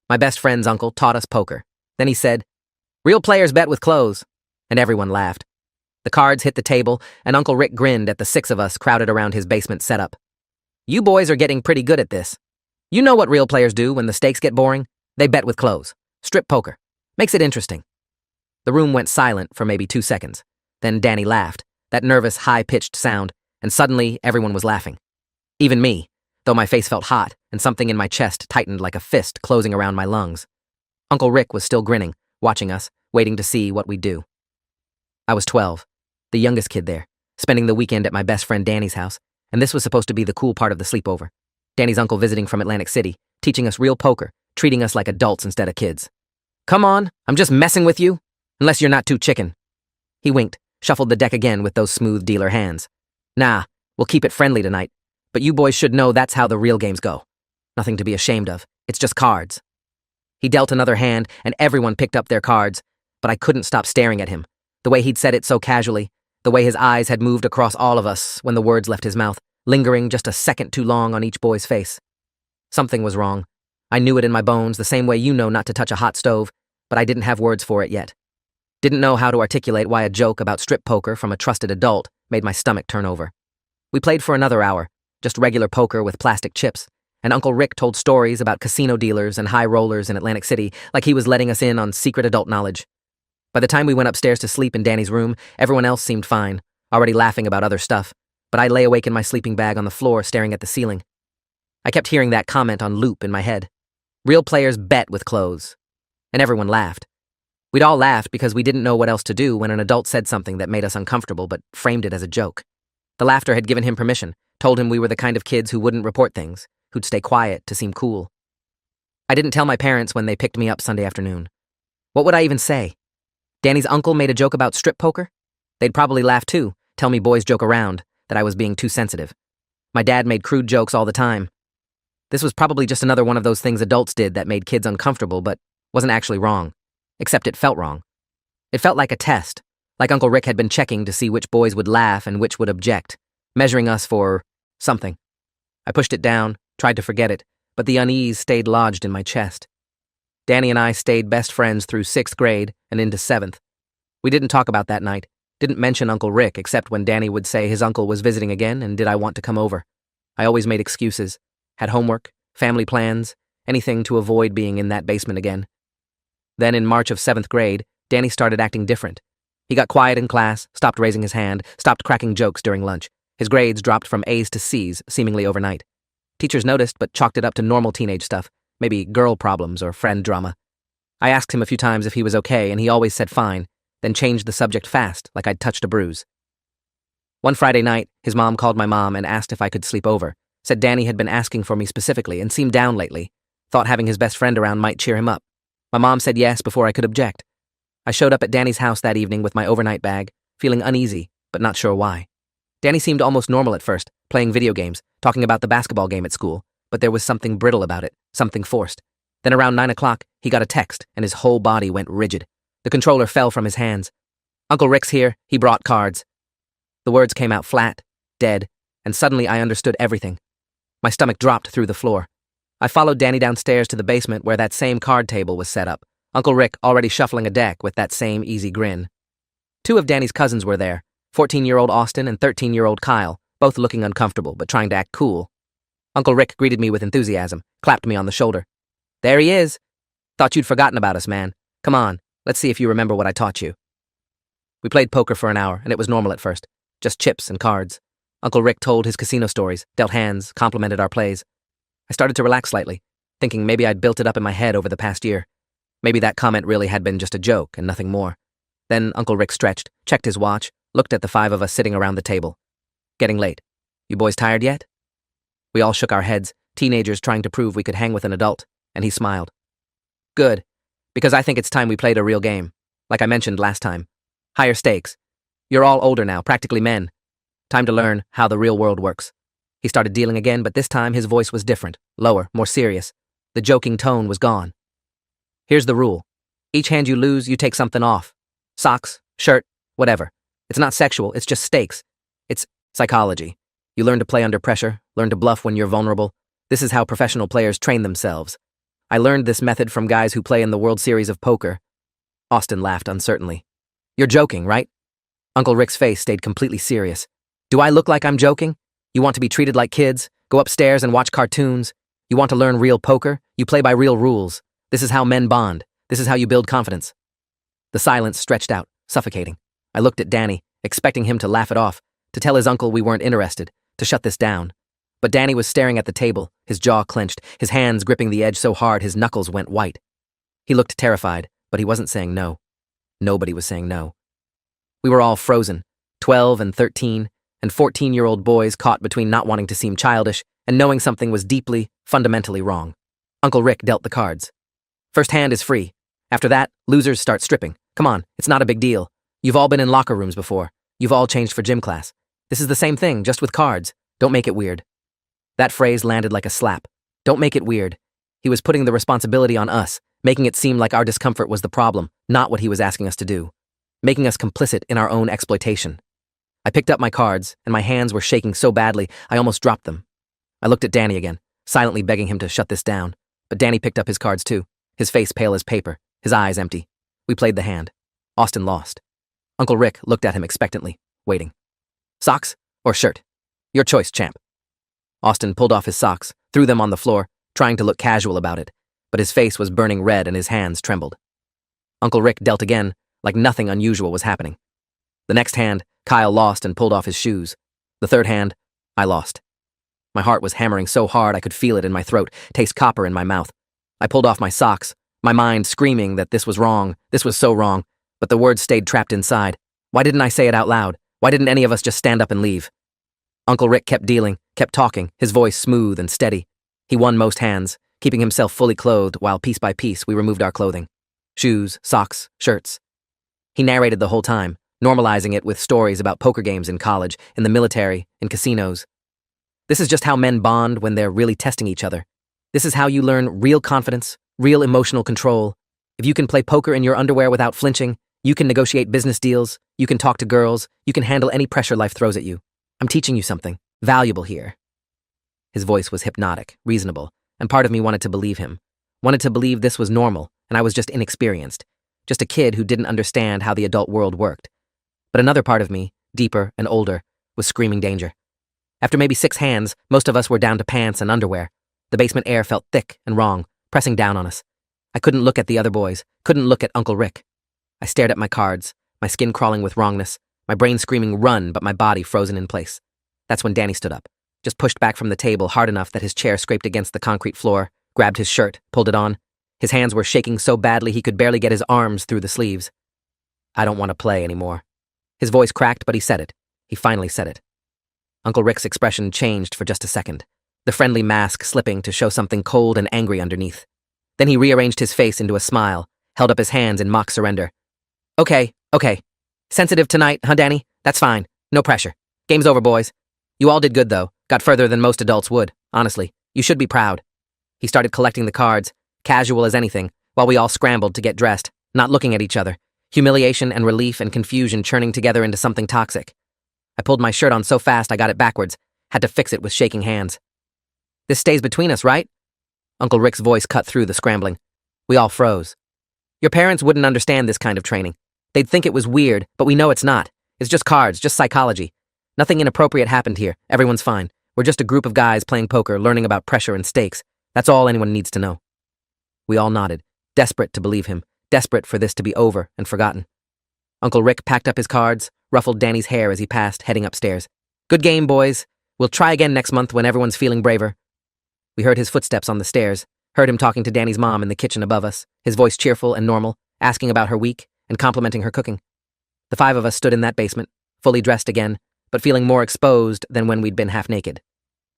My best friend's uncle taught us poker. Then he said, "Real players bet with clothes." And everyone laughed. The cards hit the table, and Uncle Rick grinned at the six of us crowded around his basement setup. "You boys are getting pretty good at this. You know what real players do when the stakes get boring? They bet with clothes. Strip poker. Makes it interesting." The room went silent for maybe 2 seconds. Then Danny laughed, that nervous, high-pitched sound, and suddenly everyone was laughing. Even me, though my face felt hot and something in my chest tightened like a fist closing around my lungs. Uncle Rick was still grinning, watching us, waiting to see what we'd do. I was 12, the youngest kid there, spending the weekend at my best friend Danny's house, and this was supposed to be the cool part of the sleepover. Danny's uncle visiting from Atlantic City, teaching us real poker, treating us like adults instead of kids. "Come on, I'm just messing with you, unless you're not too chicken." He winked, shuffled the deck again with those smooth dealer hands. "Nah, we'll keep it friendly tonight, but you boys should know that's how the real games go. Nothing to be ashamed of, it's just cards." He dealt another hand, and everyone picked up their cards, but I couldn't stop staring at him, the way he'd said it so casually, the way his eyes had moved across all of us when the words left his mouth, lingering just a second too long on each boy's face. Something was wrong. I knew it in my bones, the same way you know not to touch a hot stove, but I didn't have words for it yet. Didn't know how to articulate why a joke about strip poker from a trusted adult made my stomach turn over. We played for another hour, just regular poker with plastic chips, and Uncle Rick told stories about casino dealers and high rollers in Atlantic City like he was letting us in on secret adult knowledge. By the time we went upstairs to sleep in Danny's room, everyone else seemed fine, already laughing about other stuff, but I lay awake in my sleeping bag on the floor staring at the ceiling. I kept hearing that comment on loop in my head. Real players bet with clothes. And everyone laughed. We'd all laughed because we didn't know what else to do when an adult said something that made us uncomfortable but framed it as a joke. The laughter had given him permission, told him we were the kind of kids who wouldn't report things, who'd stay quiet to seem cool. I didn't tell my parents when they picked me up Sunday afternoon. What would I even say? Danny's uncle made a joke about strip poker? They'd probably laugh too, tell me boys joke around, that I was being too sensitive. My dad made crude jokes all the time. This was probably just another one of those things adults did that made kids uncomfortable but wasn't actually wrong, except it felt wrong. It felt like a test, like Uncle Rick had been checking to see which boys would laugh and which would object, measuring us for something. I pushed it down, tried to forget it, but the unease stayed lodged in my chest. Danny and I stayed best friends through 6th grade and into 7th. We didn't talk about that night, didn't mention Uncle Rick except when Danny would say his uncle was visiting again and did I want to come over. I always made excuses, had homework, family plans, anything to avoid being in that basement again. Then in March of 7th grade, Danny started acting different. He got quiet in class, stopped raising his hand, stopped cracking jokes during lunch. His grades dropped from A's to C's, seemingly overnight. Teachers noticed but chalked it up to normal teenage stuff, maybe girl problems or friend drama. I asked him a few times if he was okay, and he always said fine, then changed the subject fast, like I'd touched a bruise. One Friday night, his mom called my mom and asked if I could sleep over, said Danny had been asking for me specifically and seemed down lately, thought having his best friend around might cheer him up. My mom said yes before I could object. I showed up at Danny's house that evening with my overnight bag, feeling uneasy, but not sure why. Danny seemed almost normal at first, playing video games, talking about the basketball game at school, but there was something brittle about it, something forced. Then around 9 o'clock, he got a text, and his whole body went rigid. The controller fell from his hands. "Uncle Rick's here, he brought cards." The words came out flat, dead, and suddenly I understood everything. My stomach dropped through the floor. I followed Danny downstairs to the basement where that same card table was set up, Uncle Rick already shuffling a deck with that same easy grin. 2 of Danny's cousins were there, 14-year-old Austin and 13-year-old Kyle, both looking uncomfortable but trying to act cool. Uncle Rick greeted me with enthusiasm, clapped me on the shoulder. "There he is. Thought you'd forgotten about us, man. Come on, let's see if you remember what I taught you." We played poker for an hour, and it was normal at first, just chips and cards. Uncle Rick told his casino stories, dealt hands, complimented our plays. I started to relax slightly, thinking maybe I'd built it up in my head over the past year. Maybe that comment really had been just a joke and nothing more. Then Uncle Rick stretched, checked his watch, looked at the 5 of us sitting around the table. "Getting late. You boys tired yet?" We all shook our heads, teenagers trying to prove we could hang with an adult, and he smiled. "Good, because I think it's time we played a real game. Like I mentioned last time. Higher stakes. You're all older now, practically men. Time to learn how the real world works." He started dealing again, but this time his voice was different, lower, more serious. The joking tone was gone. "Here's the rule. Each hand you lose, you take something off. Socks, shirt, whatever. It's not sexual, it's just stakes. It's psychology. You learn to play under pressure, learn to bluff when you're vulnerable. This is how professional players train themselves. I learned this method from guys who play in the World Series of Poker. Austin laughed uncertainly. You're joking, right? Uncle Rick's face stayed completely serious. Do I look like I'm joking? You want to be treated like kids? Go upstairs and watch cartoons? You want to learn real poker? You play by real rules. This is how men bond. This is how you build confidence. The silence stretched out, suffocating. I looked at Danny, expecting him to laugh it off, to tell his uncle we weren't interested, to shut this down. But Danny was staring at the table, his jaw clenched, his hands gripping the edge so hard his knuckles went white. He looked terrified, but he wasn't saying no. Nobody was saying no. We were all frozen, 12 and 13, and 14-year-old boys caught between not wanting to seem childish and knowing something was deeply, fundamentally wrong. Uncle Rick dealt the cards. First hand is free. After that, losers start stripping. Come on, it's not a big deal. You've all been in locker rooms before. You've all changed for gym class. This is the same thing, just with cards. Don't make it weird. That phrase landed like a slap. Don't make it weird. He was putting the responsibility on us, making it seem like our discomfort was the problem, not what he was asking us to do. Making us complicit in our own exploitation. I picked up my cards, and my hands were shaking so badly I almost dropped them. I looked at Danny again, silently begging him to shut this down. But Danny picked up his cards too, his face pale as paper, his eyes empty. We played the hand. Austin lost. Uncle Rick looked at him expectantly, waiting. Socks or shirt? Your choice, champ. Austin pulled off his socks, threw them on the floor, trying to look casual about it, but his face was burning red and his hands trembled. Uncle Rick dealt again, like nothing unusual was happening. The next hand, Kyle lost and pulled off his shoes. The third hand, I lost. My heart was hammering so hard I could feel it in my throat, taste copper in my mouth. I pulled off my socks, my mind screaming that this was wrong, this was so wrong, but the words stayed trapped inside. Why didn't I say it out loud? Why didn't any of us just stand up and leave? Uncle Rick kept dealing, kept talking, his voice smooth and steady. He won most hands, keeping himself fully clothed while piece by piece we removed our clothing. Shoes, socks, shirts. He narrated the whole time, normalizing it with stories about poker games in college, in the military, in casinos. This is just how men bond when they're really testing each other. This is how you learn real confidence, real emotional control. If you can play poker in your underwear without flinching, you can negotiate business deals, you can talk to girls, you can handle any pressure life throws at you. I'm teaching you something valuable here. His voice was hypnotic, reasonable, and part of me wanted to believe him. Wanted to believe this was normal, and I was just inexperienced. Just a kid who didn't understand how the adult world worked. But another part of me, deeper and older, was screaming danger. After maybe 6 hands, most of us were down to pants and underwear. The basement air felt thick and wrong, pressing down on us. I couldn't look at the other boys, couldn't look at Uncle Rick. I stared at my cards, my skin crawling with wrongness, my brain screaming run but my body frozen in place. That's when Danny stood up, just pushed back from the table hard enough that his chair scraped against the concrete floor, grabbed his shirt, pulled it on. His hands were shaking so badly he could barely get his arms through the sleeves. I don't want to play anymore. His voice cracked, but he said it. He finally said it. Uncle Rick's expression changed for just a second, the friendly mask slipping to show something cold and angry underneath. Then he rearranged his face into a smile, held up his hands in mock surrender. Okay. Sensitive tonight, huh, Danny? That's fine. No pressure. Game's over, boys. You all did good, though. Got further than most adults would, honestly. You should be proud. He started collecting the cards, casual as anything, while we all scrambled to get dressed, not looking at each other, humiliation and relief and confusion churning together into something toxic. I pulled my shirt on so fast I got it backwards, had to fix it with shaking hands. This stays between us, right? Uncle Rick's voice cut through the scrambling. We all froze. Your parents wouldn't understand this kind of training. They'd think it was weird, but we know it's not. It's just cards, just psychology. Nothing inappropriate happened here. Everyone's fine. We're just a group of guys playing poker, learning about pressure and stakes. That's all anyone needs to know. We all nodded, desperate to believe him, desperate for this to be over and forgotten. Uncle Rick packed up his cards, ruffled Danny's hair as he passed, heading upstairs. Good game, boys. We'll try again next month when everyone's feeling braver. We heard his footsteps on the stairs, heard him talking to Danny's mom in the kitchen above us, his voice cheerful and normal, asking about her week and complimenting her cooking. The 5 of us stood in that basement, fully dressed again, but feeling more exposed than when we'd been half naked.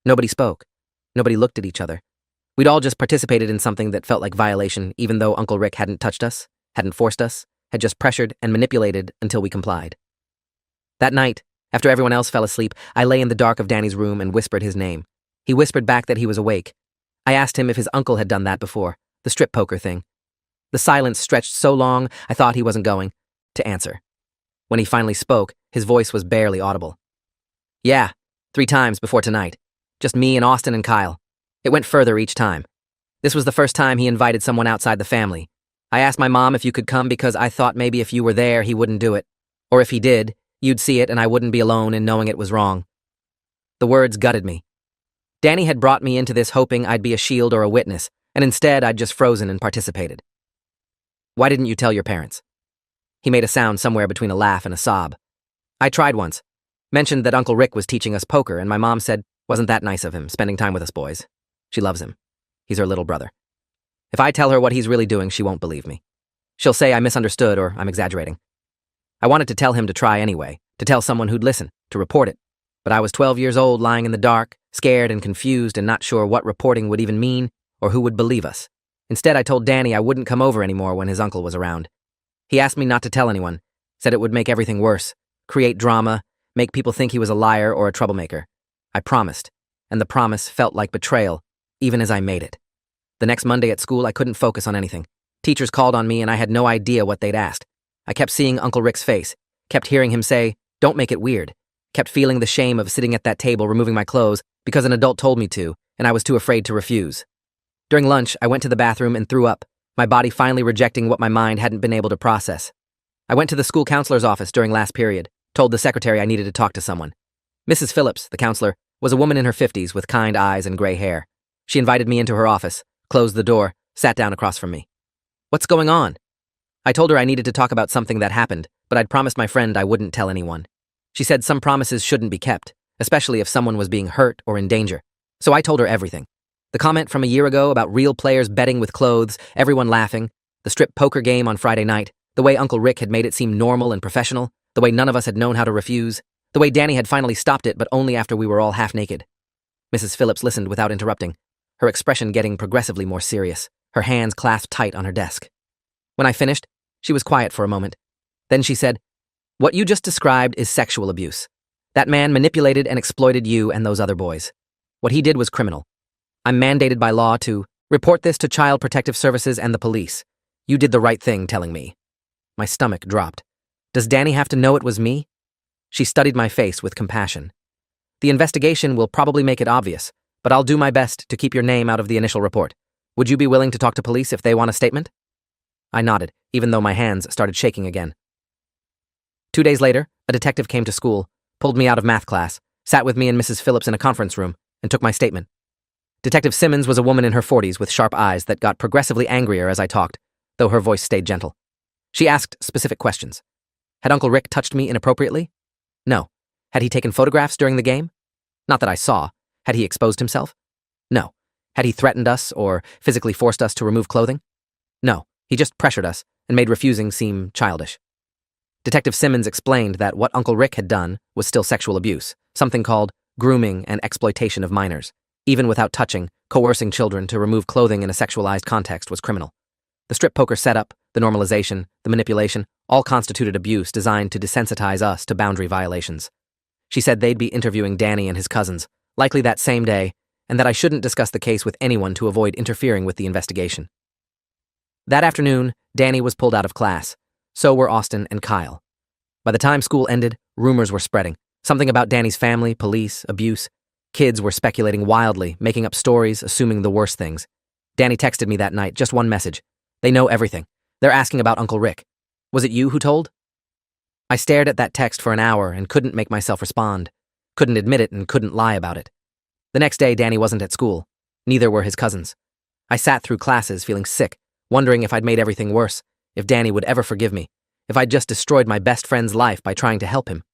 Nobody spoke. Nobody looked at each other. We'd all just participated in something that felt like violation, even though Uncle Rick hadn't touched us, hadn't forced us, had just pressured and manipulated until we complied. That night, after everyone else fell asleep, I lay in the dark of Danny's room and whispered his name. He whispered back that he was awake. I asked him if his uncle had done that before, the strip poker thing. The silence stretched so long I thought he wasn't going to answer. When he finally spoke, his voice was barely audible. Yeah, 3 times before tonight. Just me and Austin and Kyle. It went further each time. This was the first time he invited someone outside the family. I asked my mom if you could come because I thought maybe if you were there, he wouldn't do it. Or if he did, you'd see it and I wouldn't be alone in knowing it was wrong. The words gutted me. Danny had brought me into this hoping I'd be a shield or a witness, and instead I'd just frozen and participated. Why didn't you tell your parents? He made a sound somewhere between a laugh and a sob. I tried once. Mentioned that Uncle Rick was teaching us poker, and my mom said, wasn't that nice of him, spending time with us boys. She loves him. He's her little brother. If I tell her what he's really doing, she won't believe me. She'll say I misunderstood or I'm exaggerating. I wanted to tell him to try anyway, to tell someone who'd listen, to report it. But I was 12 years old, lying in the dark, scared and confused and not sure what reporting would even mean or who would believe us. Instead, I told Danny I wouldn't come over anymore when his uncle was around. He asked me not to tell anyone, said it would make everything worse, create drama, make people think he was a liar or a troublemaker. I promised, and the promise felt like betrayal, even as I made it. The next Monday at school, I couldn't focus on anything. Teachers called on me and I had no idea what they'd asked. I kept seeing Uncle Rick's face, kept hearing him say, "Don't make it weird," kept feeling the shame of sitting at that table removing my clothes because an adult told me to, and I was too afraid to refuse. During lunch, I went to the bathroom and threw up, my body finally rejecting what my mind hadn't been able to process. I went to the school counselor's office during last period, told the secretary I needed to talk to someone. Mrs. Phillips, the counselor, was a woman in her 50s with kind eyes and gray hair. She invited me into her office, closed the door, sat down across from me. "What's going on?" I told her I needed to talk about something that happened, but I'd promised my friend I wouldn't tell anyone. She said some promises shouldn't be kept, especially if someone was being hurt or in danger. So I told her everything. The comment from a year ago about real players betting with clothes, everyone laughing, the strip poker game on Friday night, the way Uncle Rick had made it seem normal and professional, the way none of us had known how to refuse, the way Danny had finally stopped it but only after we were all half naked. Mrs. Phillips listened without interrupting, her expression getting progressively more serious, her hands clasped tight on her desk. When I finished, she was quiet for a moment. Then she said, "What you just described is sexual abuse. That man manipulated and exploited you and those other boys. What he did was criminal. I'm mandated by law to report this to Child Protective Services and the police. You did the right thing telling me." My stomach dropped. Does Danny have to know it was me? She studied my face with compassion. "The investigation will probably make it obvious, but I'll do my best to keep your name out of the initial report. Would you be willing to talk to police if they want a statement?" I nodded, even though my hands started shaking again. 2 days later, a detective came to school, pulled me out of math class, sat with me and Mrs. Phillips in a conference room, and took my statement. Detective Simmons was a woman in her 40s with sharp eyes that got progressively angrier as I talked, though her voice stayed gentle. She asked specific questions. Had Uncle Rick touched me inappropriately? No. Had he taken photographs during the game? Not that I saw. Had he exposed himself? No. Had he threatened us or physically forced us to remove clothing? No. He just pressured us and made refusing seem childish. Detective Simmons explained that what Uncle Rick had done was still sexual abuse, something called grooming and exploitation of minors. Even without touching, coercing children to remove clothing in a sexualized context was criminal. The strip poker setup, the normalization, the manipulation, all constituted abuse designed to desensitize us to boundary violations. She said they'd be interviewing Danny and his cousins, likely that same day, and that I shouldn't discuss the case with anyone to avoid interfering with the investigation. That afternoon, Danny was pulled out of class. So were Austin and Kyle. By the time school ended, rumors were spreading. Something about Danny's family, police, abuse. Kids were speculating wildly, making up stories, assuming the worst things. Danny texted me that night, just one message. "They know everything. They're asking about Uncle Rick. Was it you who told?" I stared at that text for an hour and couldn't make myself respond. Couldn't admit it and couldn't lie about it. The next day, Danny wasn't at school. Neither were his cousins. I sat through classes feeling sick, wondering if I'd made everything worse, if Danny would ever forgive me, if I'd just destroyed my best friend's life by trying to help him.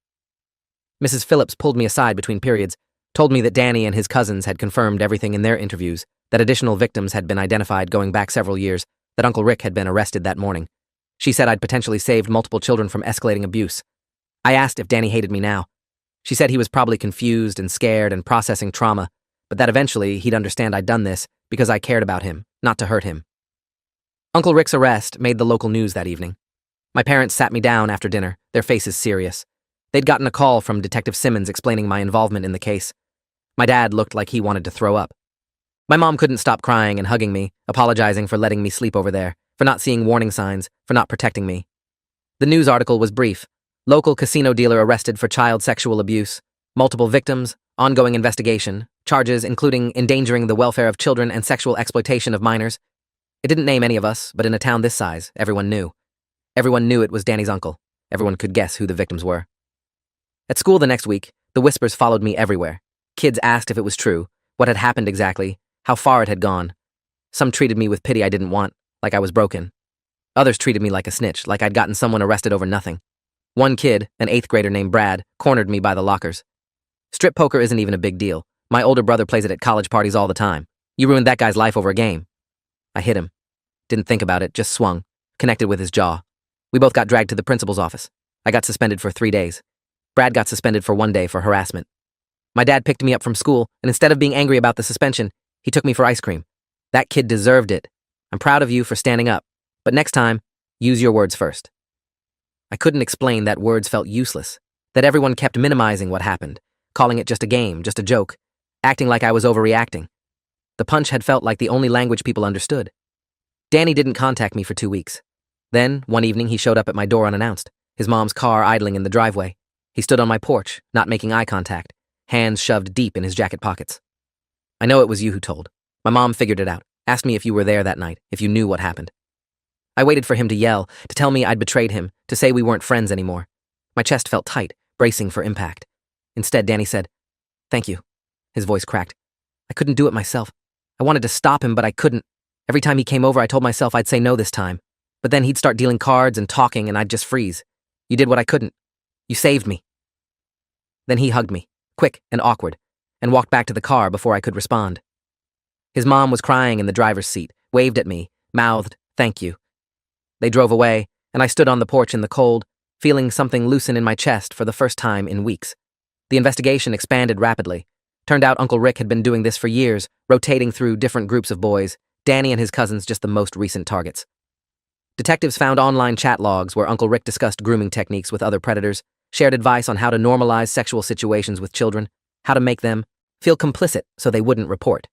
Mrs. Phillips pulled me aside between periods, told me that Danny and his cousins had confirmed everything in their interviews, that additional victims had been identified going back several years, that Uncle Rick had been arrested that morning. She said I'd potentially saved multiple children from escalating abuse. I asked if Danny hated me now. She said he was probably confused and scared and processing trauma, but that eventually he'd understand I'd done this because I cared about him, not to hurt him. Uncle Rick's arrest made the local news that evening. My parents sat me down after dinner, their faces serious. They'd gotten a call from Detective Simmons explaining my involvement in the case. My dad looked like he wanted to throw up. My mom couldn't stop crying and hugging me, apologizing for letting me sleep over there, for not seeing warning signs, for not protecting me. The news article was brief. Local casino dealer arrested for child sexual abuse. Multiple victims, Ongoing investigation, charges including endangering the welfare of children and sexual exploitation of minors. It didn't name any of us, but in a town this size, everyone knew. Everyone knew it was Danny's uncle. Everyone could guess who the victims were. At school the next week, the whispers followed me everywhere. Kids asked if it was true, what had happened exactly, how far it had gone. Some treated me with pity I didn't want, like I was broken. Others treated me like a snitch, like I'd gotten someone arrested over nothing. One kid, an 8th grader named Brad, cornered me by the lockers. Strip poker isn't even a big deal. My older brother plays it at college parties all the time. You ruined that guy's life over a game. I hit him. Didn't think about it, just swung, connected with his jaw. We both got dragged to the principal's office. I got suspended for 3 days. Brad got suspended for 1 day for harassment. My dad picked me up from school, and instead of being angry about the suspension, he took me for ice cream. That kid deserved it. I'm proud of you for standing up. But next time, use your words first. I couldn't explain that words felt useless, that everyone kept minimizing what happened, calling it just a game, just a joke, acting like I was overreacting. The punch had felt like the only language people understood. Danny didn't contact me for 2 weeks. Then, one evening, he showed up at my door unannounced, his mom's car idling in the driveway. He stood on my porch, not making eye contact, hands shoved deep in his jacket pockets. I know it was you who told. My mom figured it out, asked me if you were there that night, if you knew what happened. I waited for him to yell, to tell me I'd betrayed him, to say we weren't friends anymore. My chest felt tight, bracing for impact. Instead, Danny said, "Thank you." His voice cracked. I couldn't do it myself. I wanted to stop him, but I couldn't. Every time he came over, I told myself I'd say no this time. But then he'd start dealing cards and talking, and I'd just freeze. You did what I couldn't. You saved me. Then he hugged me, quick and awkward, and walked back to the car before I could respond. His mom was crying in the driver's seat, waved at me, mouthed, "Thank you." They drove away, and I stood on the porch in the cold, feeling something loosen in my chest for the first time in weeks. The investigation expanded rapidly. Turned out Uncle Rick had been doing this for years, rotating through different groups of boys, Danny and his cousins just the most recent targets. Detectives found online chat logs where Uncle Rick discussed grooming techniques with other predators, shared advice on how to normalize sexual situations with children, how to make them feel complicit so they wouldn't report.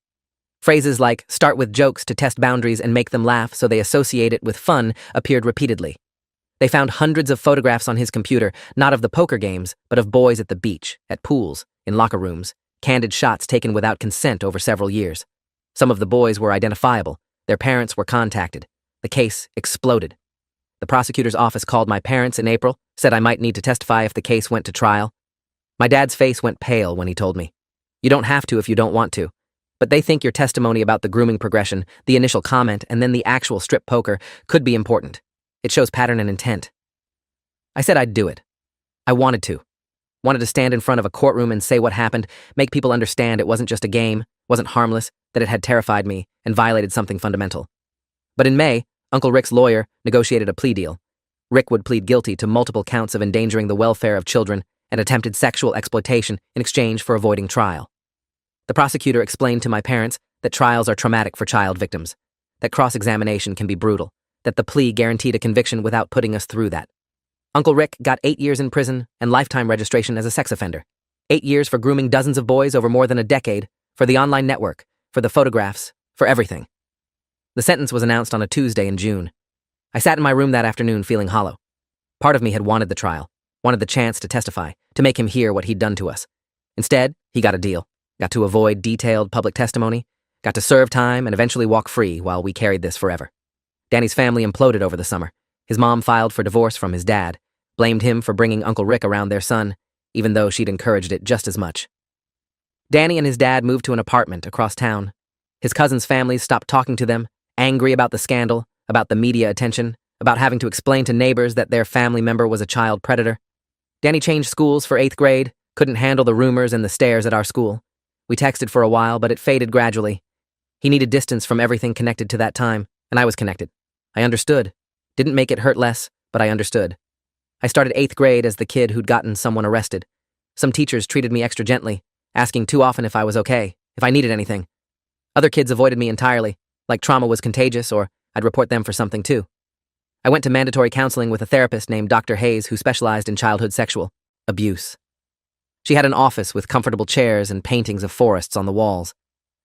Phrases like "start with jokes to test boundaries and make them laugh so they associate it with fun" appeared repeatedly. They found hundreds of photographs on his computer, not of the poker games, but of boys at the beach, at pools, in locker rooms, candid shots taken without consent over several years. Some of the boys were identifiable. Their parents were contacted. The case exploded. The prosecutor's office called my parents in April, said I might need to testify if the case went to trial. My dad's face went pale when he told me, "You don't have to if you don't want to. But they think your testimony about the grooming progression, the initial comment, and then the actual strip poker could be important. It shows pattern and intent." I said I'd do it. I wanted to. Wanted to stand in front of a courtroom and say what happened, make people understand it wasn't just a game, wasn't harmless, that it had terrified me and violated something fundamental. But in May, Uncle Rick's lawyer negotiated a plea deal. Rick would plead guilty to multiple counts of endangering the welfare of children and attempted sexual exploitation in exchange for avoiding trial. The prosecutor explained to my parents that trials are traumatic for child victims, that cross-examination can be brutal, that the plea guaranteed a conviction without putting us through that. Uncle Rick got 8 years in prison and lifetime registration as a sex offender. 8 years for grooming dozens of boys over more than a decade, for the online network, for the photographs, for everything. The sentence was announced on a Tuesday in June. I sat in my room that afternoon feeling hollow. Part of me had wanted the trial, wanted the chance to testify, to make him hear what he'd done to us. Instead, he got a deal. Got to avoid detailed public testimony, got to serve time and eventually walk free while we carried this forever. Danny's family imploded over the summer. His mom filed for divorce from his dad, blamed him for bringing Uncle Rick around their son, even though she'd encouraged it just as much. Danny and his dad moved to an apartment across town. His cousins' families stopped talking to them, angry about the scandal, about the media attention, about having to explain to neighbors that their family member was a child predator. Danny changed schools for 8th grade, couldn't handle the rumors and the stares at our school. We texted for a while, but it faded gradually. He needed distance from everything connected to that time, and I was connected. I understood. Didn't make it hurt less, but I understood. I started 8th grade as the kid who'd gotten someone arrested. Some teachers treated me extra gently, asking too often if I was okay, if I needed anything. Other kids avoided me entirely, like trauma was contagious or I'd report them for something too. I went to mandatory counseling with a therapist named Dr. Hayes who specialized in childhood sexual abuse. She had an office with comfortable chairs and paintings of forests on the walls.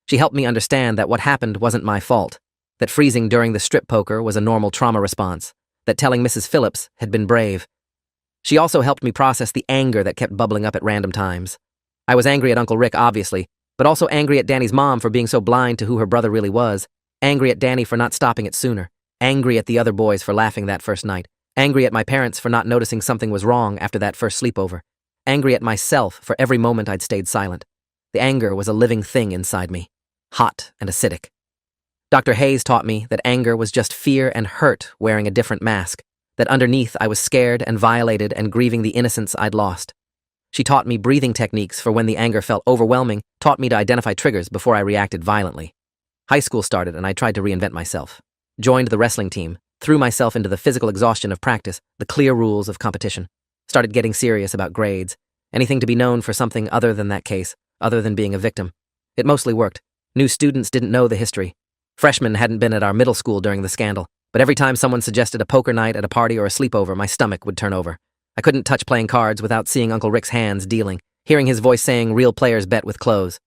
She helped me understand that what happened wasn't my fault, that freezing during the strip poker was a normal trauma response, that telling Mrs. Phillips had been brave. She also helped me process the anger that kept bubbling up at random times. I was angry at Uncle Rick, obviously, but also angry at Danny's mom for being so blind to who her brother really was, angry at Danny for not stopping it sooner, angry at the other boys for laughing that first night, angry at my parents for not noticing something was wrong after that first sleepover, angry at myself for every moment I'd stayed silent. The anger was a living thing inside me, hot and acidic. Dr. Hayes taught me that anger was just fear and hurt wearing a different mask, that underneath I was scared and violated and grieving the innocence I'd lost. She taught me breathing techniques for when the anger felt overwhelming, taught me to identify triggers before I reacted violently. High school started and I tried to reinvent myself. Joined the wrestling team, threw myself into the physical exhaustion of practice, the clear rules of competition. Started getting serious about grades, anything to be known for something other than that case, other than being a victim. It mostly worked. New students didn't know the history. Freshmen hadn't been at our middle school during the scandal, but every time someone suggested a poker night at a party or a sleepover, my stomach would turn over. I couldn't touch playing cards without seeing Uncle Rick's hands dealing, hearing his voice saying real players bet with clothes.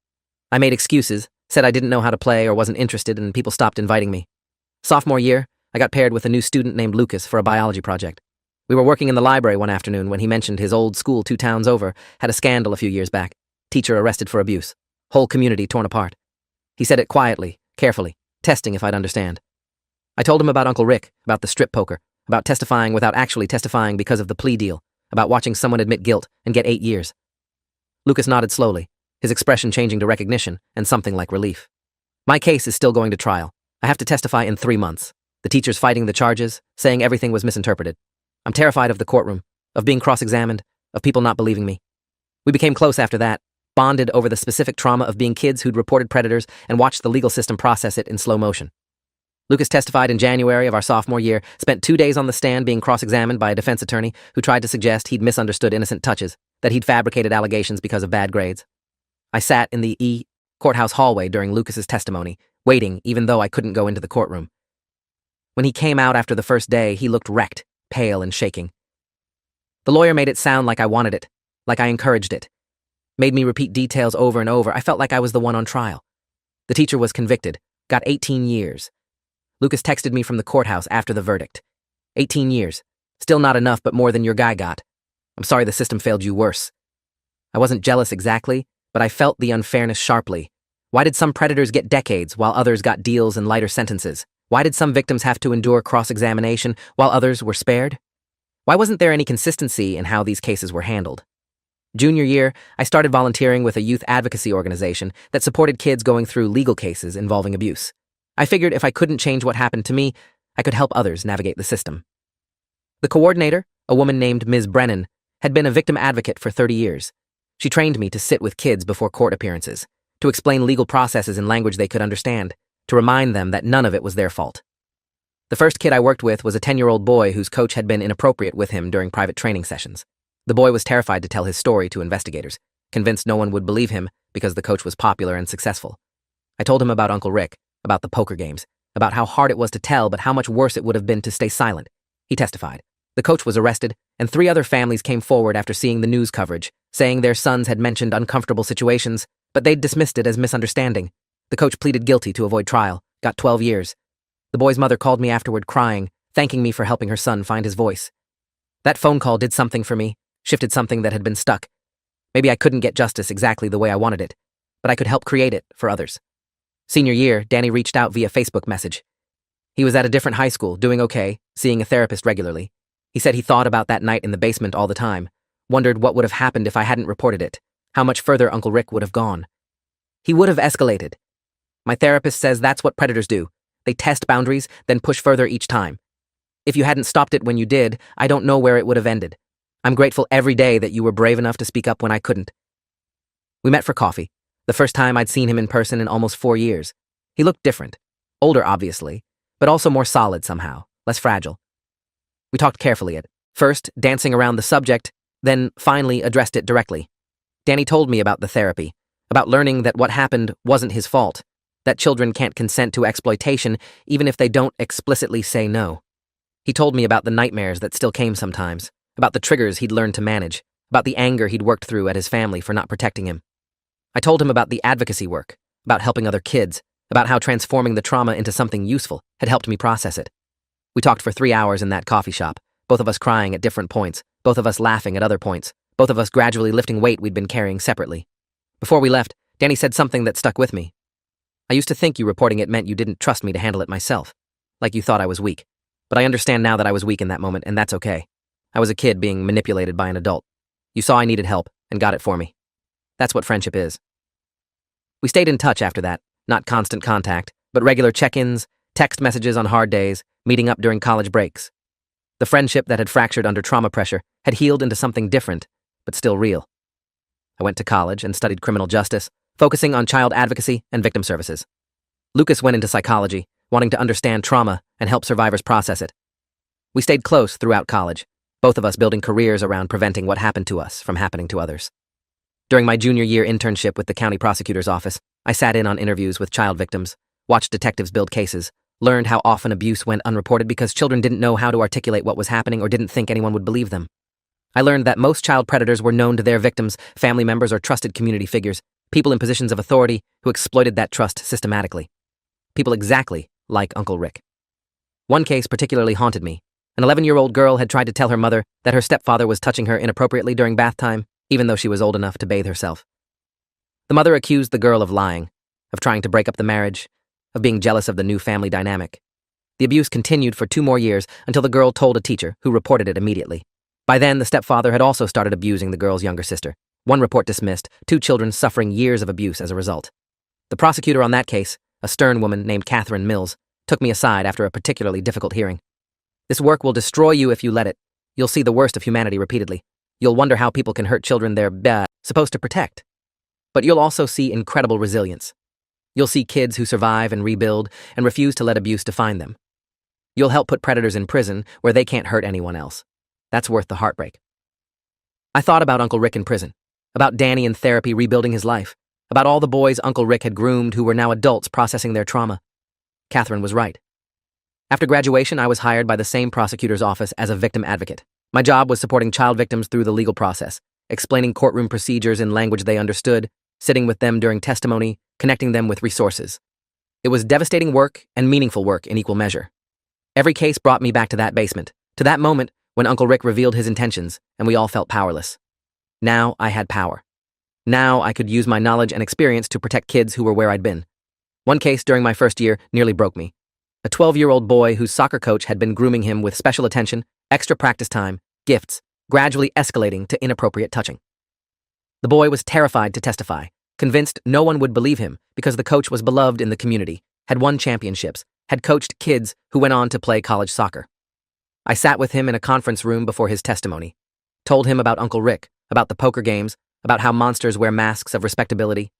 I made excuses, said I didn't know how to play or wasn't interested, and people stopped inviting me. Sophomore year, I got paired with a new student named Lucas for a biology project. We were working in the library one afternoon when he mentioned his old school 2 towns over had a scandal a few years back. Teacher arrested for abuse. Whole community torn apart. He said it quietly, carefully, testing if I'd understand. I told him about Uncle Rick, about the strip poker, about testifying without actually testifying because of the plea deal, about watching someone admit guilt and get 8 years. Lucas nodded slowly, his expression changing to recognition and something like relief. My case is still going to trial. I have to testify in 3 months. The teacher's fighting the charges, saying everything was misinterpreted. I'm terrified of the courtroom, of being cross-examined, of people not believing me. We became close after that, bonded over the specific trauma of being kids who'd reported predators and watched the legal system process it in slow motion. Lucas testified in January of our sophomore year, spent 2 days on the stand being cross-examined by a defense attorney who tried to suggest he'd misunderstood innocent touches, that he'd fabricated allegations because of bad grades. I sat in the courthouse hallway during Lucas's testimony, waiting even though I couldn't go into the courtroom. When he came out after the first day, he looked wrecked, pale and shaking. The lawyer made it sound like I wanted it, like I encouraged it. Made me repeat details over and over. I felt like I was the one on trial. The teacher was convicted, got 18 years. Lucas texted me from the courthouse after the verdict. 18 years. Still not enough, but more than your guy got. I'm sorry the system failed you worse. I wasn't jealous exactly, but I felt the unfairness sharply. Why did some predators get decades while others got deals and lighter sentences? Why did some victims have to endure cross-examination while others were spared? Why wasn't there any consistency in how these cases were handled? Junior year, I started volunteering with a youth advocacy organization that supported kids going through legal cases involving abuse. I figured if I couldn't change what happened to me, I could help others navigate the system. The coordinator, a woman named Ms. Brennan, had been a victim advocate for 30 years. She trained me to sit with kids before court appearances, to explain legal processes in language they could understand, to remind them that none of it was their fault. The first kid I worked with was a 10-year-old boy whose coach had been inappropriate with him during private training sessions. The boy was terrified to tell his story to investigators, convinced no one would believe him because the coach was popular and successful. I told him about Uncle Rick, about the poker games, about how hard it was to tell but how much worse it would have been to stay silent. He testified. The coach was arrested, and 3 other families came forward after seeing the news coverage, saying their sons had mentioned uncomfortable situations, but they'd dismissed it as misunderstanding. The coach pleaded guilty to avoid trial, got 12 years. The boy's mother called me afterward crying, thanking me for helping her son find his voice. That phone call did something for me, shifted something that had been stuck. Maybe I couldn't get justice exactly the way I wanted it, but I could help create it for others. Senior year, Danny reached out via Facebook message. He was at a different high school, doing okay, seeing a therapist regularly. He said he thought about that night in the basement all the time, wondered what would have happened if I hadn't reported it, how much further Uncle Rick would have gone. He would have escalated. My therapist says that's what predators do. They test boundaries, then push further each time. If you hadn't stopped it when you did, I don't know where it would have ended. I'm grateful every day that you were brave enough to speak up when I couldn't. We met for coffee, the first time I'd seen him in person in almost 4 years. He looked different. Older, obviously, but also more solid somehow, less fragile. We talked carefully at first, dancing around the subject, then finally addressed it directly. Danny told me about the therapy, about learning that what happened wasn't his fault, that children can't consent to exploitation even if they don't explicitly say no. He told me about the nightmares that still came sometimes, about the triggers he'd learned to manage, about the anger he'd worked through at his family for not protecting him. I told him about the advocacy work, about helping other kids, about how transforming the trauma into something useful had helped me process it. We talked for 3 hours in that coffee shop, both of us crying at different points, both of us laughing at other points, both of us gradually lifting weight we'd been carrying separately. Before we left, Danny said something that stuck with me. I used to think you reporting it meant you didn't trust me to handle it myself, like you thought I was weak. But I understand now that I was weak in that moment, and that's okay. I was a kid being manipulated by an adult. You saw I needed help and got it for me. That's what friendship is. We stayed in touch after that, not constant contact, but regular check-ins, text messages on hard days, meeting up during college breaks. The friendship that had fractured under trauma pressure had healed into something different, but still real. I went to college and studied criminal justice, focusing on child advocacy and victim services. Lucas went into psychology, wanting to understand trauma and help survivors process it. We stayed close throughout college, both of us building careers around preventing what happened to us from happening to others. During my junior year internship with the county prosecutor's office, I sat in on interviews with child victims, watched detectives build cases, learned how often abuse went unreported because children didn't know how to articulate what was happening or didn't think anyone would believe them. I learned that most child predators were known to their victims, family members, or trusted community figures, people in positions of authority who exploited that trust systematically. People exactly like Uncle Rick. One case particularly haunted me. An 11-year-old girl had tried to tell her mother that her stepfather was touching her inappropriately during bath time, even though she was old enough to bathe herself. The mother accused the girl of lying, of trying to break up the marriage, of being jealous of the new family dynamic. The abuse continued for 2 more years until the girl told a teacher, who reported it immediately. By then, the stepfather had also started abusing the girl's younger sister. 1 report dismissed, 2 children suffering years of abuse as a result. The prosecutor on that case, a stern woman named Catherine Mills, took me aside after a particularly difficult hearing. This work will destroy you if you let it. You'll see the worst of humanity repeatedly. You'll wonder how people can hurt children they're supposed to protect. But you'll also see incredible resilience. You'll see kids who survive and rebuild and refuse to let abuse define them. You'll help put predators in prison where they can't hurt anyone else. That's worth the heartbreak. I thought about Uncle Rick in prison, about Danny in therapy rebuilding his life, about all the boys Uncle Rick had groomed who were now adults processing their trauma. Catherine was right. After graduation, I was hired by the same prosecutor's office as a victim advocate. My job was supporting child victims through the legal process, explaining courtroom procedures in language they understood, sitting with them during testimony, connecting them with resources. It was devastating work and meaningful work in equal measure. Every case brought me back to that basement, to that moment when Uncle Rick revealed his intentions and we all felt powerless. Now I had power. Now I could use my knowledge and experience to protect kids who were where I'd been. One case during my first year nearly broke me. A 12-year-old boy whose soccer coach had been grooming him with special attention, extra practice time, gifts, gradually escalating to inappropriate touching. The boy was terrified to testify, convinced no one would believe him because the coach was beloved in the community, had won championships, had coached kids who went on to play college soccer. I sat with him in a conference room before his testimony, told him about Uncle Rick, about the poker games, about how monsters wear masks of respectability,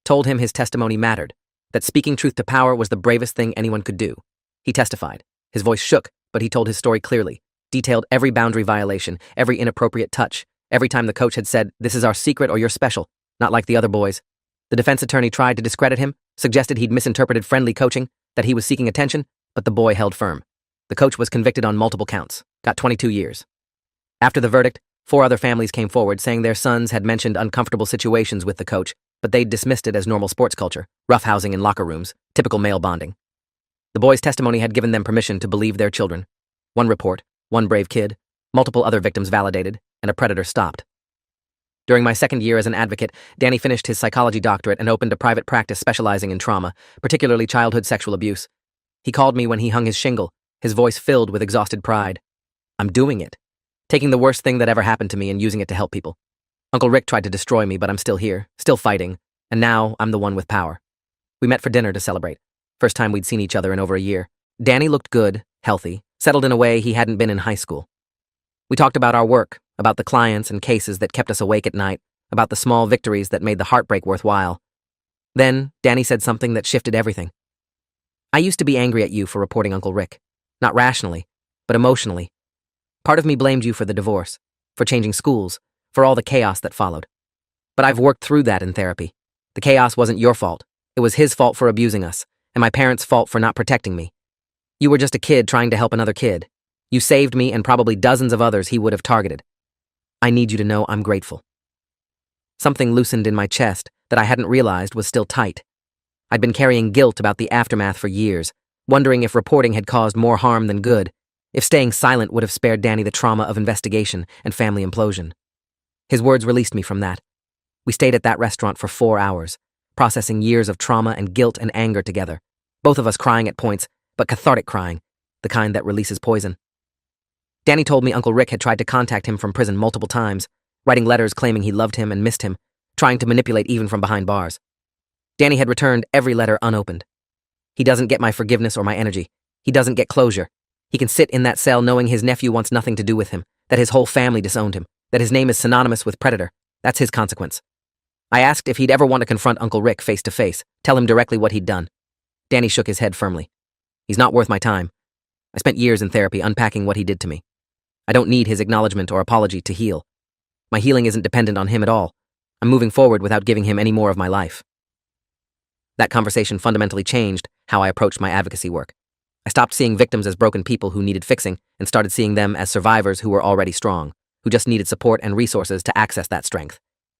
told him his testimony mattered, that speaking truth to power was the bravest thing anyone could do. He testified. His voice shook, but he told his story clearly, detailed every boundary violation, every inappropriate touch, every time the coach had said, "This is our secret or you're special," not like the other boys. The defense attorney tried to discredit him, suggested he'd misinterpreted friendly coaching, that he was seeking attention, but the boy held firm. The coach was convicted on multiple counts, got 22 years. After the verdict, 4 other families came forward saying their sons had mentioned uncomfortable situations with the coach, but they'd dismissed it as normal sports culture, roughhousing in locker rooms, typical male bonding. The boy's testimony had given them permission to believe their children. 1 report, 1 brave kid, multiple other victims validated, and a predator stopped. During my second year as an advocate, Danny finished his psychology doctorate and opened a private practice specializing in trauma, particularly childhood sexual abuse. He called me when he hung his shingle, his voice filled with exhausted pride. I'm doing it. Taking the worst thing that ever happened to me and using it to help people. Uncle Rick tried to destroy me, but I'm still here, still fighting, and now I'm the one with power. We met for dinner to celebrate. First time we'd seen each other in over a year. Danny looked good, healthy, settled in a way he hadn't been in high school. We talked about our work, about the clients and cases that kept us awake at night, about the small victories that made the heartbreak worthwhile. Then, Danny said something that shifted everything. I used to be angry at you for reporting Uncle Rick. Not rationally, but emotionally. Part of me blamed you for the divorce, for changing schools, for all the chaos that followed. But I've worked through that in therapy. The chaos wasn't your fault. It was his fault for abusing us, and my parents' fault for not protecting me. You were just a kid trying to help another kid. You saved me and probably dozens of others he would have targeted. I need you to know I'm grateful. Something loosened in my chest that I hadn't realized was still tight. I'd been carrying guilt about the aftermath for years, wondering if reporting had caused more harm than good, if staying silent would have spared Danny the trauma of investigation and family implosion. His words released me from that. We stayed at that restaurant for 4 hours, processing years of trauma and guilt and anger together, both of us crying at points, but cathartic crying, the kind that releases poison. Danny told me Uncle Rick had tried to contact him from prison multiple times, writing letters claiming he loved him and missed him, trying to manipulate even from behind bars. Danny had returned every letter unopened. He doesn't get my forgiveness or my energy. He doesn't get closure. He can sit in that cell knowing his nephew wants nothing to do with him, that his whole family disowned him, that his name is synonymous with predator. That's his consequence. I asked if he'd ever want to confront Uncle Rick face to face, tell him directly what he'd done. Danny shook his head firmly. He's not worth my time. I spent years in therapy unpacking what he did to me. I don't need his acknowledgement or apology to heal. My healing isn't dependent on him at all. I'm moving forward without giving him any more of my life. That conversation fundamentally changed how I approached my advocacy work. I stopped seeing victims as broken people who needed fixing and started seeing them as survivors who were already strong, who just needed support and resources to access that strength.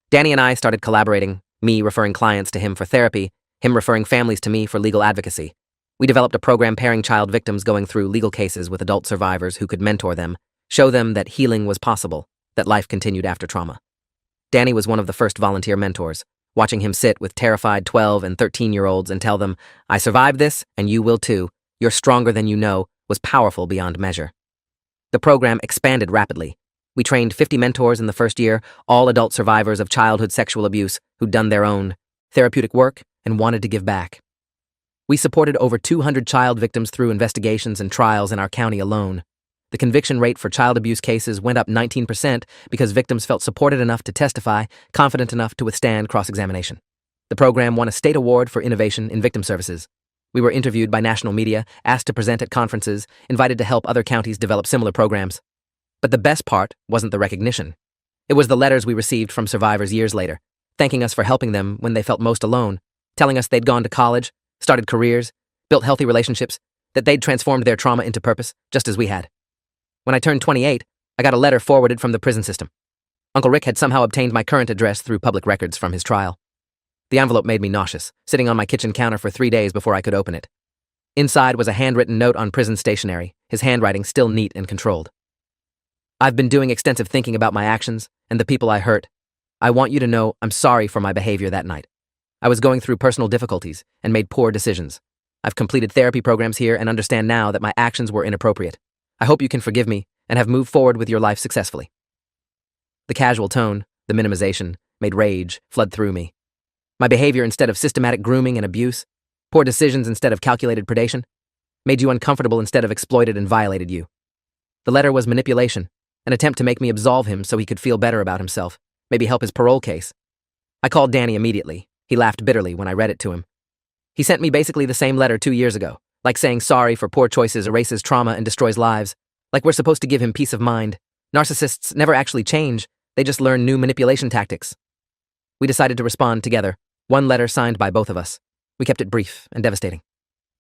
Danny and I started collaborating, me referring clients to him for therapy, him referring families to me for legal advocacy. We developed a program pairing child victims going through legal cases with adult survivors who could mentor them, show them that healing was possible, that life continued after trauma. Danny was one of the first volunteer mentors, watching him sit with terrified 12 and 13-year-olds and tell them, "I survived this, and you will too. You're stronger than you know," was powerful beyond measure. The program expanded rapidly. We trained 50 mentors in the first year, all adult survivors of childhood sexual abuse who'd done their own therapeutic work and wanted to give back. We supported over 200 child victims through investigations and trials in our county alone. The conviction rate for child abuse cases went up 19% because victims felt supported enough to testify, confident enough to withstand cross-examination. The program won a state award for innovation in victim services. We were interviewed by national media, asked to present at conferences, invited to help other counties develop similar programs. But the best part wasn't the recognition. It was the letters we received from survivors years later, thanking us for helping them when they felt most alone, telling us they'd gone to college, started careers, built healthy relationships, that they'd transformed their trauma into purpose, just as we had. When I turned 28, I got a letter forwarded from the prison system. Uncle Rick had somehow obtained my current address through public records from his trial. The envelope made me nauseous, sitting on my kitchen counter for 3 days before I could open it. Inside was a handwritten note on prison stationery, his handwriting still neat and controlled. "I've been doing extensive thinking about my actions and the people I hurt. I want you to know I'm sorry for my behavior that night. I was going through personal difficulties and made poor decisions. I've completed therapy programs here and understand now that my actions were inappropriate. I hope you can forgive me and have moved forward with your life successfully." The casual tone, the minimization, made rage flood through me. My behavior instead of systematic grooming and abuse, poor decisions instead of calculated predation, made you uncomfortable instead of exploited and violated you. The letter was manipulation, an attempt to make me absolve him so he could feel better about himself, maybe help his parole case. I called Danny immediately. He laughed bitterly when I read it to him. He sent me basically the same letter 2 years ago, like saying sorry for poor choices erases trauma and destroys lives, like we're supposed to give him peace of mind. Narcissists never actually change, they just learn new manipulation tactics. We decided to respond together, one letter signed by both of us. We kept it brief and devastating.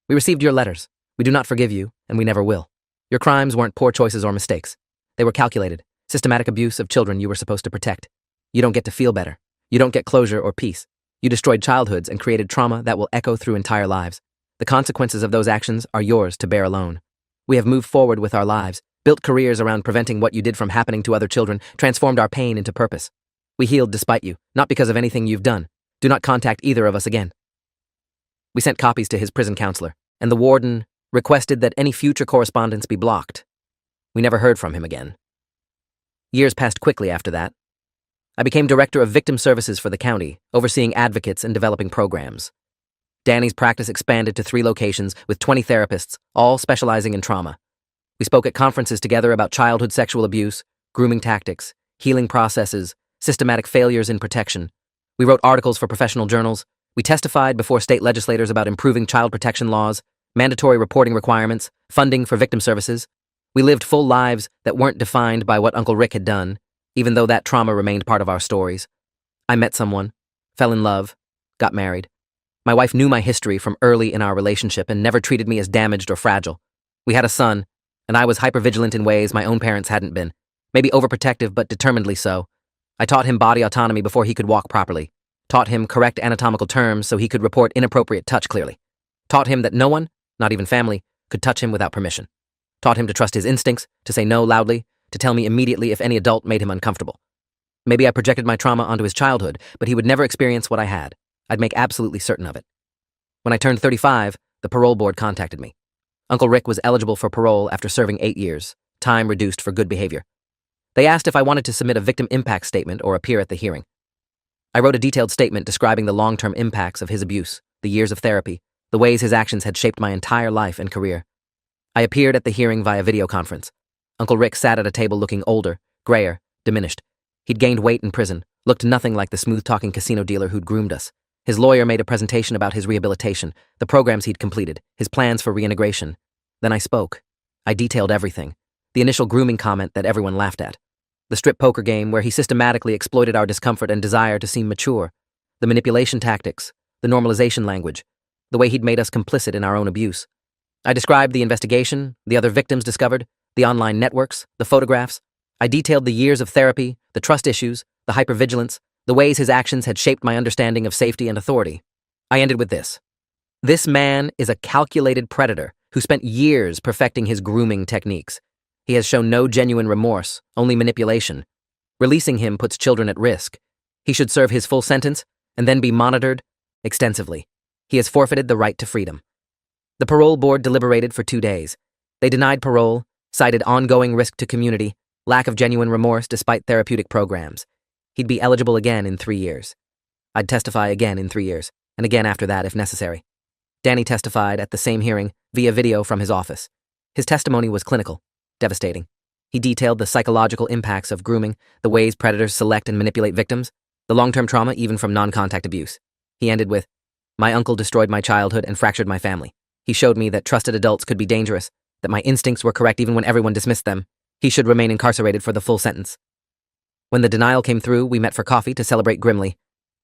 "We received your letters. We do not forgive you, and we never will. Your crimes weren't poor choices or mistakes. They were calculated, systematic abuse of children you were supposed to protect. You don't get to feel better. You don't get closure or peace. You destroyed childhoods and created trauma that will echo through entire lives. The consequences of those actions are yours to bear alone. We have moved forward with our lives, built careers around preventing what you did from happening to other children, transformed our pain into purpose. We healed despite you, not because of anything you've done. Do not contact either of us again." We sent copies to his prison counselor, and the warden requested that any future correspondence be blocked. We never heard from him again. Years passed quickly after that. I became director of victim services for the county, overseeing advocates and developing programs. Danny's practice expanded to 3 locations with 20 therapists, all specializing in trauma. We spoke at conferences together about childhood sexual abuse, grooming tactics, healing processes, systematic failures in protection. We wrote articles for professional journals. We testified before state legislators about improving child protection laws, mandatory reporting requirements, funding for victim services. We lived full lives that weren't defined by what Uncle Rick had done, even though that trauma remained part of our stories. I met someone, fell in love, got married. My wife knew my history from early in our relationship and never treated me as damaged or fragile. We had a son, and I was hypervigilant in ways my own parents hadn't been. Maybe overprotective, but determinedly so. I taught him body autonomy before he could walk properly. Taught him correct anatomical terms so he could report inappropriate touch clearly. Taught him that no one, not even family, could touch him without permission. Taught him to trust his instincts, to say no loudly, to tell me immediately if any adult made him uncomfortable. Maybe I projected my trauma onto his childhood, but he would never experience what I had. I'd make absolutely certain of it. When I turned 35, the parole board contacted me. Uncle Rick was eligible for parole after serving 8 years, time reduced for good behavior. They asked if I wanted to submit a victim impact statement or appear at the hearing. I wrote a detailed statement describing the long-term impacts of his abuse, the years of therapy, the ways his actions had shaped my entire life and career. I appeared at the hearing via video conference. Uncle Rick sat at a table looking older, grayer, diminished. He'd gained weight in prison, looked nothing like the smooth-talking casino dealer who'd groomed us. His lawyer made a presentation about his rehabilitation, the programs he'd completed, his plans for reintegration. Then I spoke. I detailed everything. The initial grooming comment that everyone laughed at. The strip poker game where he systematically exploited our discomfort and desire to seem mature. The manipulation tactics, the normalization language, the way he'd made us complicit in our own abuse. I described the investigation, the other victims discovered, the online networks, the photographs. I detailed the years of therapy, the trust issues, the hypervigilance, the ways his actions had shaped my understanding of safety and authority. I ended with this. This man is a calculated predator who spent years perfecting his grooming techniques. He has shown no genuine remorse, only manipulation. Releasing him puts children at risk. He should serve his full sentence and then be monitored extensively. He has forfeited the right to freedom. The parole board deliberated for 2 days. They denied parole, cited ongoing risk to community, lack of genuine remorse despite therapeutic programs. He'd be eligible again in 3 years. I'd testify again in 3 years, and again after that if necessary. Danny testified at the same hearing via video from his office. His testimony was clinical, devastating. He detailed the psychological impacts of grooming, the ways predators select and manipulate victims, the long-term trauma even from non-contact abuse. He ended with, "My uncle destroyed my childhood and fractured my family. He showed me that trusted adults could be dangerous, that my instincts were correct even when everyone dismissed them. He should remain incarcerated for the full sentence." When the denial came through, we met for coffee to celebrate grimly.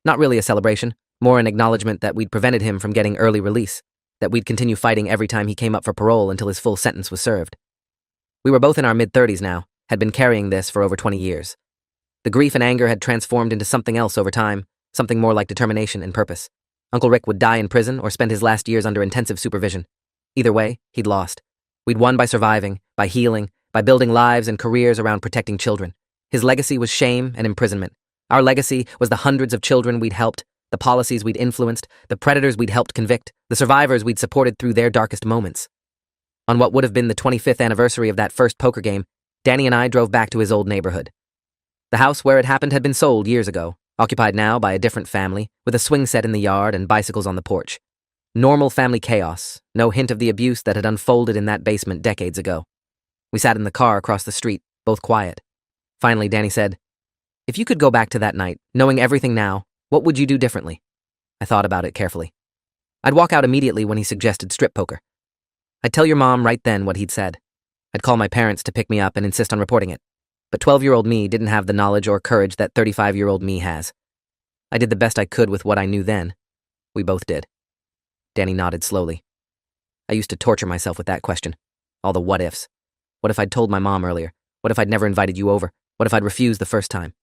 Not really a celebration, more an acknowledgement that we'd prevented him from getting early release, that we'd continue fighting every time he came up for parole until his full sentence was served. We were both in our mid-30s now, had been carrying this for over 20 years. The grief and anger had transformed into something else over time, something more like determination and purpose. Uncle Rick would die in prison or spend his last years under intensive supervision. Either way, he'd lost. We'd won by surviving, by healing, by building lives and careers around protecting children. His legacy was shame and imprisonment. Our legacy was the hundreds of children we'd helped, the policies we'd influenced, the predators we'd helped convict, the survivors we'd supported through their darkest moments. On what would have been the 25th anniversary of that first poker game, Danny and I drove back to his old neighborhood. The house where it happened had been sold years ago, occupied now by a different family, with a swing set in the yard and bicycles on the porch. Normal family chaos, no hint of the abuse that had unfolded in that basement decades ago. We sat in the car across the street, both quiet. Finally, Danny said, "If you could go back to that night, knowing everything now, what would you do differently?" I thought about it carefully. I'd walk out immediately when he suggested strip poker. I'd tell your mom right then what he'd said. I'd call my parents to pick me up and insist on reporting it. But 12-year-old me didn't have the knowledge or courage that 35-year-old me has. I did the best I could with what I knew then. We both did. Danny nodded slowly. I used to torture myself with that question. All the what-ifs. What if I'd told my mom earlier? What if I'd never invited you over? What if I'd refused the first time?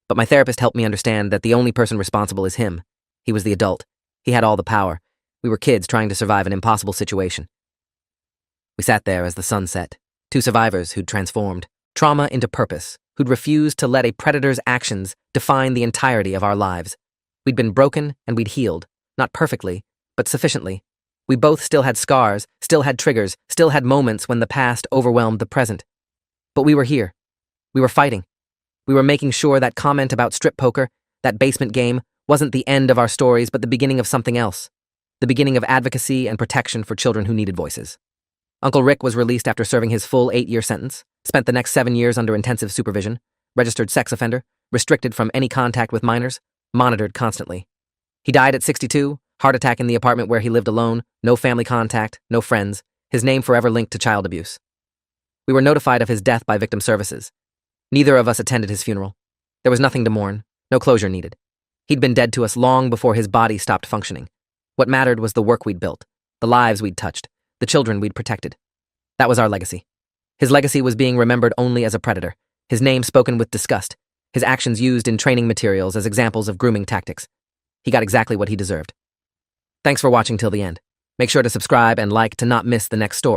But my therapist helped me understand that the only person responsible is him. He was the adult. He had all the power. We were kids trying to survive an impossible situation. We sat there as the sun set. 2 survivors who'd transformed. Trauma into purpose, who'd refused to let a predator's actions define the entirety of our lives. We'd been broken and we'd healed, not perfectly, but sufficiently. We both still had scars, still had triggers, still had moments when the past overwhelmed the present. But we were here. We were fighting. We were making sure that comment about strip poker, that basement game, wasn't the end of our stories but the beginning of something else. The beginning of advocacy and protection for children who needed voices. Uncle Rick was released after serving his full 8-year sentence, spent the next 7 years under intensive supervision, registered sex offender, restricted from any contact with minors, monitored constantly. He died at 62, heart attack in the apartment where he lived alone, no family contact, no friends, his name forever linked to child abuse. We were notified of his death by victim services. Neither of us attended his funeral. There was nothing to mourn, no closure needed. He'd been dead to us long before his body stopped functioning. What mattered was the work we'd built, the lives we'd touched, the children we'd protected. That was our legacy. His legacy was being remembered only as a predator, his name spoken with disgust, his actions used in training materials as examples of grooming tactics. He got exactly what he deserved. Thanks for watching till the end. Make sure to subscribe and like to not miss the next story.